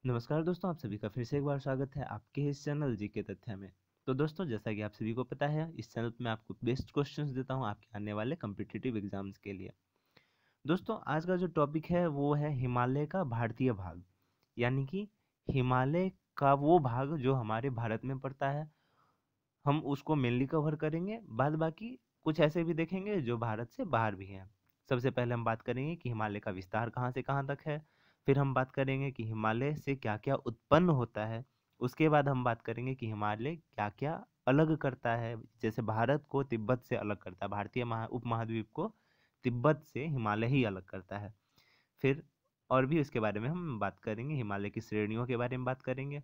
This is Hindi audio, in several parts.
नमस्कार दोस्तों, आप सभी का फिर से एक बार स्वागत है आपके इस चैनल जीके तथ्य में। तो दोस्तों, जैसा कि आप सभी को पता है, इस चैनल पे मैं आपको बेस्ट क्वेश्चंस देता हूं आपके आने वाले कॉम्पिटिटिव एग्जाम्स के लिए। दोस्तों, आज का जो टॉपिक है वो है हिमालय का भारतीय भाग, यानी कि हिमालय का वो भाग जो हमारे भारत में पड़ता है। हम उसको मेनली कवर करेंगे, बाद बाकी कुछ ऐसे भी देखेंगे जो भारत से बाहर भी हैं। सबसे पहले हम बात करेंगे कि हिमालय का विस्तार कहाँ से कहाँ तक है। फिर हम बात करेंगे कि हिमालय से क्या क्या उत्पन्न होता है। उसके बाद हम बात करेंगे कि हिमालय क्या क्या अलग करता है। जैसे भारत को तिब्बत से अलग करता है, भारतीय उपमहाद्वीप को तिब्बत से हिमालय ही अलग करता है। फिर और भी उसके बारे में हम बात करेंगे, हिमालय की श्रेणियों के बारे में बात करेंगे।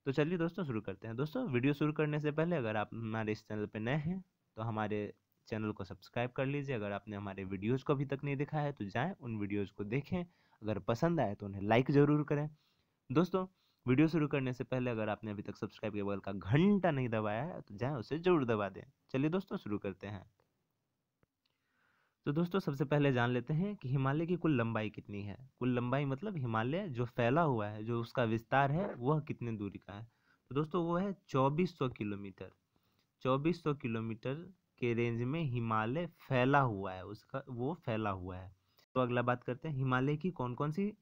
तो चलिए दोस्तों, शुरू करते हैं। दोस्तों, वीडियो शुरू करने से पहले अगर आप हमारे इस चैनल पर नए हैं तो हमारे चैनल को सब्सक्राइब कर लीजिए। अगर आपने हमारे वीडियोस को अभी तक नहीं देखा है तो जाएं, उन वीडियोस को देखें। अगर पसंद आए तो उन्हें लाइक ज़रूर करें। दोस्तों, वीडियो शुरू करने से पहले अगर आपने अभी तक सब्सक्राइब के बगल का घंटा नहीं दबाया है तो जाएं, उसे जरूर दबा दें। चलिए दोस्तों, शुरू करते हैं। तो दोस्तों, सबसे पहले जान लेते हैं कि हिमालय की कुल लंबाई कितनी है। कुल लंबाई मतलब हिमालय जो फैला हुआ है, जो उसका विस्तार है, वह कितने दूरी का है। तो दोस्तों, वो है 2400 किलोमीटर। 2400 किलोमीटर के रेंज में हिमालय फैला हुआ है, उसका वो फैला हुआ है। तो अगला बात करते हैं, हिमालय की कौन कौन सी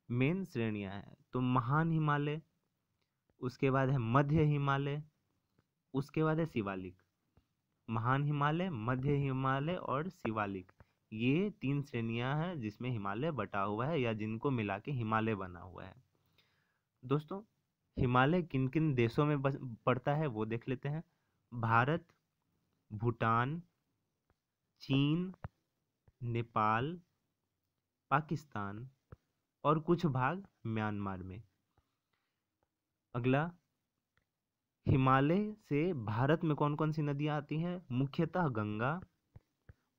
मेन श्रेणियां हैं। तो महान हिमालय, उसके बाद है मध्य हिमालय, उसके बाद है शिवालिक। महान हिमालय, मध्य हिमालय और शिवालिक, ये तीन श्रेणियां हैं जिसमें हिमालय बटा हुआ है या जिनको मिला के हिमालय बना हुआ है। दोस्तों, हिमालय किन किन देशों में पड़ता है वो देख लेते हैं। भारत, भूटान, चीन, नेपाल, पाकिस्तान और कुछ भाग म्यांमार में। अगला, हिमालय से भारत में कौन कौन सी नदियां आती हैं। मुख्यतः गंगा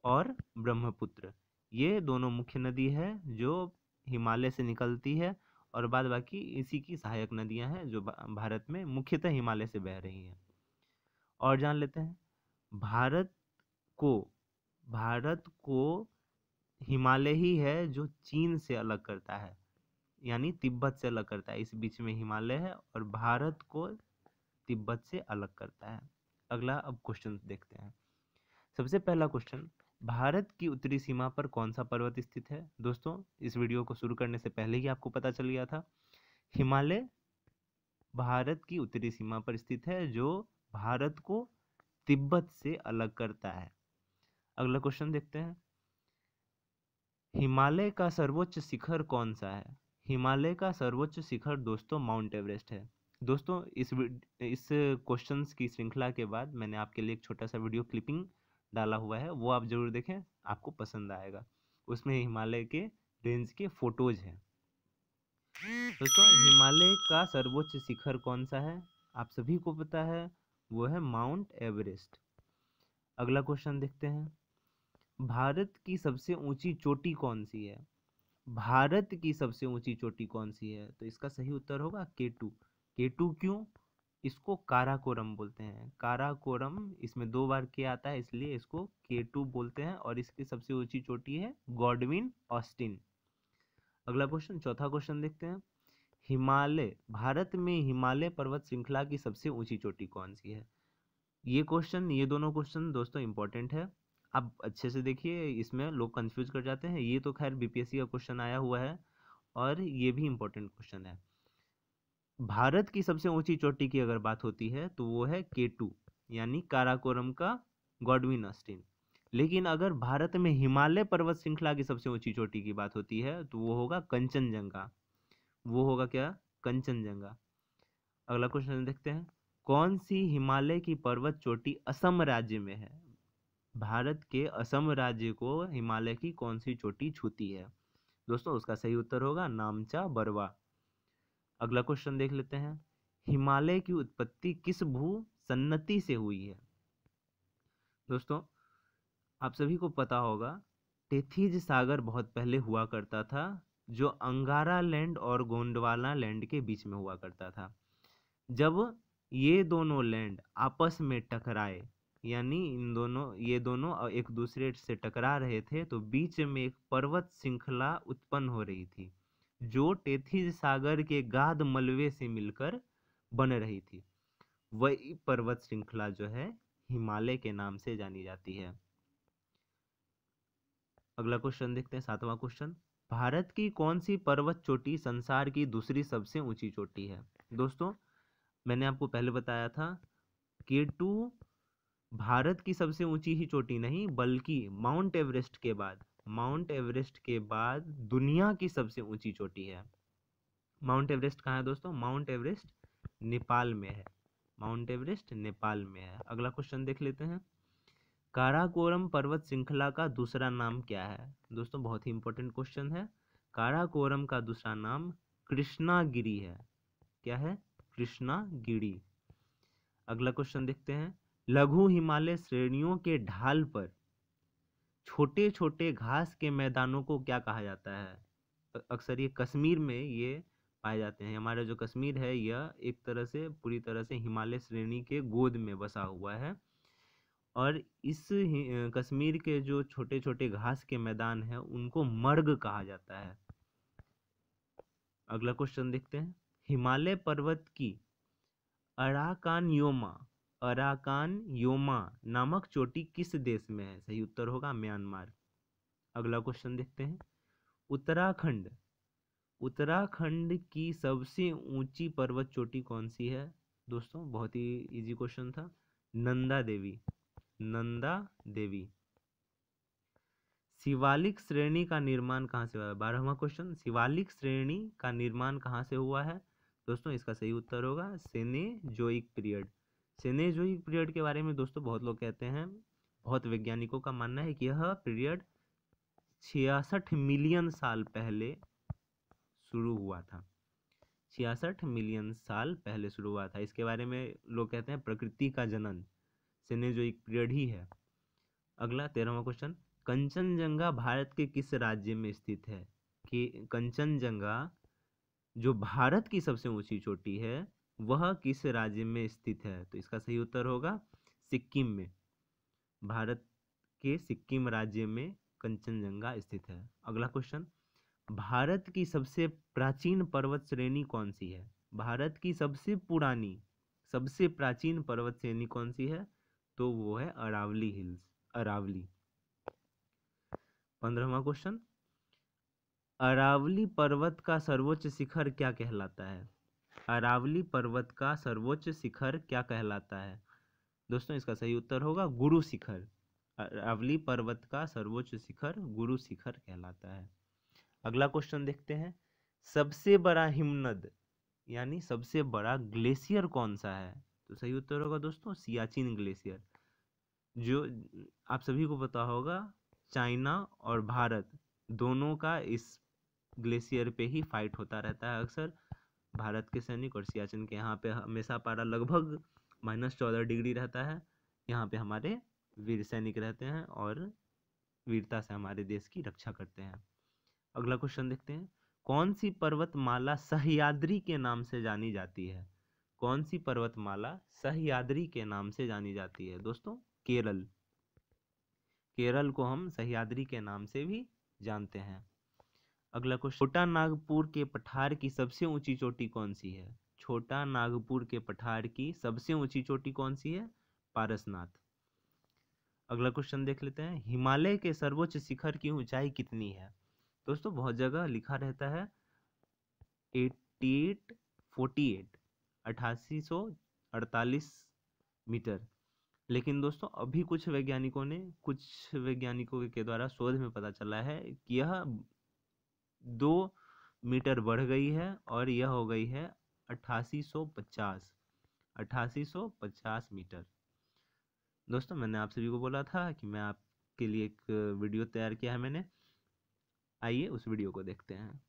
और ब्रह्मपुत्र, ये दोनों मुख्य नदी है जो हिमालय से निकलती है, और बाद बाकी इसी की सहायक नदियां हैं जो भारत में मुख्यतः हिमालय से बह रही हैं। और जान लेते हैं, भारत को भारत को हिमालय ही है जो चीन से अलग करता है, यानी तिब्बत से अलग करता है। इस बीच में हिमालय है और भारत को तिब्बत से अलग करता है। अगला अब क्वेश्चन देखते हैं। सबसे पहला क्वेश्चन, भारत की उत्तरी सीमा पर कौन सा पर्वत स्थित है। दोस्तों, इस वीडियो को शुरू करने से पहले ही आपको पता चल गया था, हिमालय भारत की उत्तरी सीमा पर स्थित है जो भारत को तिब्बत से अलग करता है। अगला क्वेश्चन देखते हैं, हिमालय का सर्वोच्च शिखर कौन सा है। हिमालय का सर्वोच्च शिखर दोस्तों माउंट एवरेस्ट है। दोस्तों, इस क्वेश्चंस की श्रृंखला के बाद मैंने आपके लिए एक छोटा सा वीडियो क्लिपिंग डाला हुआ है, वो आप जरूर देखें, आपको पसंद आएगा। उसमें हिमालय के रेंज के फोटोज हैं। दोस्तों, हिमालय का सर्वोच्च शिखर कौन सा है, आप सभी को पता है, वो है माउंट एवरेस्ट। अगला क्वेश्चन देखते हैं, भारत की सबसे ऊंची चोटी कौन सी है। भारत की सबसे ऊंची चोटी कौन सी है। तो इसका सही उत्तर होगा केटू। केटू क्यों, इसको काराकोरम बोलते हैं। काराकोरम, इसमें दो बार के आता है इसलिए इसको केटू बोलते हैं, और इसकी सबसे ऊंची चोटी है गॉडविन ऑस्टिन। अगला क्वेश्चन, चौथा क्वेश्चन देखते हैं, हिमालय, भारत में हिमालय पर्वत श्रृंखला की सबसे ऊंची चोटी कौन सी है। ये दोनों क्वेश्चन दोस्तों इंपॉर्टेंट है, आप अच्छे से देखिए, इसमें लोग कंफ्यूज कर जाते हैं। ये तो खैर बीपीएससी का क्वेश्चन आया हुआ है, और ये भी इंपॉर्टेंट क्वेश्चन है। भारत की सबसे ऊंची चोटी की अगर बात होती है तो वो है केटू, यानी काराकोरम का गॉडविन ऑस्टिन। लेकिन अगर भारत में हिमालय पर्वत श्रृंखला की सबसे ऊंची चोटी की बात होती है तो वो होगा कंचनजंगा। वो होगा क्या, कंचनजंगा। अगला क्वेश्चन देखते हैं, कौन सी हिमालय की पर्वत चोटी असम राज्य में है। भारत के असम राज्य को हिमालय की कौन सी चोटी छूती है। दोस्तों, उसका सही उत्तर होगा नामचा बरवा। अगला क्वेश्चन देख लेते हैं, हिमालय की उत्पत्ति किस भू सन्नति से हुई है। दोस्तों, आप सभी को पता होगा, टेथिज सागर बहुत पहले हुआ करता था, जो अंगारा लैंड और गोंडवाना लैंड के बीच में हुआ करता था। जब ये दोनों लैंड आपस में टकराए, यानी ये दोनों एक दूसरे से टकरा रहे थे, तो बीच में एक पर्वत श्रृंखला उत्पन्न हो रही थी, जो टेथिस सागर के गाध मलबे से मिलकर बन रही थी, वही पर्वत श्रृंखला जो है हिमालय के नाम से जानी जाती है। अगला क्वेश्चन देखते हैं, 7वां क्वेश्चन। भारत की कौन सी पर्वत चोटी संसार की दूसरी सबसे ऊंची चोटी है? दोस्तों मैंने आपको पहले बताया था K2 भारत की सबसे ऊंची ही चोटी नहीं, बल्कि माउंट एवरेस्ट के बाद दुनिया की सबसे ऊंची चोटी है। माउंट एवरेस्ट कहाँ है दोस्तों? माउंट एवरेस्ट नेपाल में है। माउंट एवरेस्ट नेपाल में है। अगला क्वेश्चन देख लेते हैं, काराकोरम पर्वत श्रृंखला का दूसरा नाम क्या है? दोस्तों बहुत ही इंपॉर्टेंट क्वेश्चन है। काराकोरम का दूसरा नाम कृष्णागिरी है। क्या है? कृष्णागिरी। अगला क्वेश्चन देखते हैं, लघु हिमालय श्रेणियों के ढाल पर छोटे छोटे घास के मैदानों को क्या कहा जाता है? अक्सर ये कश्मीर में ये पाए जाते हैं। हमारा जो कश्मीर है यह एक तरह से पूरी तरह से हिमालय श्रेणी के गोद में बसा हुआ है, और इस कश्मीर के जो छोटे छोटे घास के मैदान हैं उनको मर्ग कहा जाता है। अगला क्वेश्चन देखते हैं, हिमालय पर्वत की अराकान योमा नामक चोटी किस देश में है? सही उत्तर होगा म्यांमार। अगला क्वेश्चन देखते हैं, उत्तराखंड की सबसे ऊंची पर्वत चोटी कौन सी है? दोस्तों बहुत ही इजी क्वेश्चन था, नंदा देवी। शिवालिक श्रेणी का निर्माण कहाँ से हुआ है? 12वां क्वेश्चन, शिवालिक श्रेणी का निर्माण कहाँ से हुआ है? दोस्तों इसका सही उत्तर होगा सेनेजोइक पीरियड। सेनेजोइक पीरियड के बारे में दोस्तों बहुत लोग कहते हैं, बहुत वैज्ञानिकों का मानना है कि यह पीरियड 66 मिलियन साल पहले शुरू हुआ था। 66 मिलियन साल पहले शुरू हुआ था। इसके बारे में लोग कहते हैं प्रकृति का जनन सेनेजोइक पीरियड ही है। अगला 13वां क्वेश्चन, कंचनजंगा भारत के किस राज्य में स्थित है? कि कंचनजंगा जो भारत की सबसे ऊंची चोटी है वह किस राज्य में स्थित है? तो इसका सही उत्तर होगा सिक्किम में। भारत के सिक्किम राज्य में कंचनजंगा स्थित है। अगला क्वेश्चन, भारत की सबसे प्राचीन पर्वत श्रेणी कौन सी है? भारत की सबसे प्राचीन पर्वत श्रेणी कौन सी है? तो वो है अरावली हिल्स, अरावली। 15वां क्वेश्चन, अरावली पर्वत का सर्वोच्च शिखर क्या कहलाता है? अरावली पर्वत का सर्वोच्च शिखर क्या कहलाता है? दोस्तों इसका सही उत्तर होगा गुरु शिखर। अरावली पर्वत का सर्वोच्च शिखर गुरु शिखर कहलाता है। अगला क्वेश्चन देखते हैं, सबसे बड़ा हिमनद यानी सबसे बड़ा ग्लेशियर कौन सा है? तो सही उत्तर होगा दोस्तों सियाचिन ग्लेशियर। जो आप सभी को पता होगा, चाइना और भारत दोनों का इस ग्लेशियर पे ही फाइट होता रहता है अक्सर। भारत के सैनिक और सियाचिन के यहाँ पे हमेशा पारा लगभग -14 डिग्री रहता है। यहाँ पे हमारे वीर सैनिक रहते हैं और वीरता से हमारे देश की रक्षा करते हैं। अगला क्वेश्चन देखते हैं, कौन सी पर्वतमाला सह्याद्री के नाम से जानी जाती है? कौन सी पर्वतमाला सह्याद्री के नाम से जानी जाती है? दोस्तों केरल को हम सह्याद्री के नाम से भी जानते हैं। अगला क्वेश्चन, छोटा नागपुर के पठार की सबसे ऊंची चोटी कौन सी है? छोटा नागपुर के पठार की सबसे ऊंची चोटी कौन सी है? पारसनाथ। अगला क्वेश्चन देख लेते हैं, हिमालय के सर्वोच्च शिखर की ऊंचाई कितनी है? दोस्तों बहुत जगह लिखा रहता है 8848 मीटर, लेकिन दोस्तों अभी कुछ वैज्ञानिकों के द्वारा शोध में पता चला है कि यह 2 मीटर बढ़ गई है और यह हो गई है 8850 मीटर। दोस्तों मैंने आप सभी को बोला था कि मैं आपके लिए एक वीडियो तैयार किया है मैंने, आइए उस वीडियो को देखते हैं।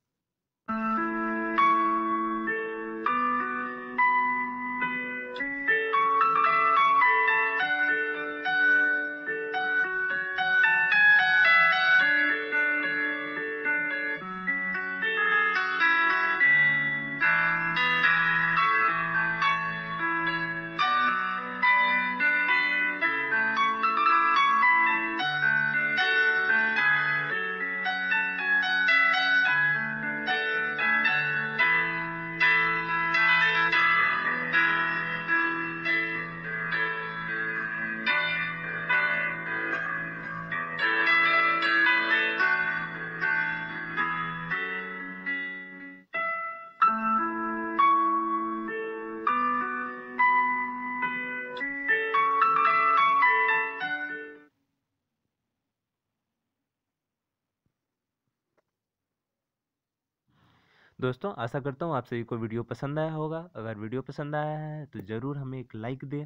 दोस्तों आशा करता हूँ आप सभी को वीडियो पसंद आया होगा। अगर वीडियो पसंद आया है तो ज़रूर हमें एक लाइक दें,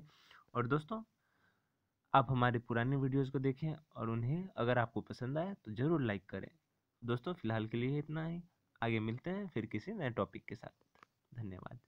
और दोस्तों आप हमारे पुराने वीडियोस को देखें और उन्हें अगर आपको पसंद आया तो ज़रूर लाइक करें। दोस्तों फिलहाल के लिए इतना ही, आगे मिलते हैं फिर किसी नए टॉपिक के साथ। धन्यवाद।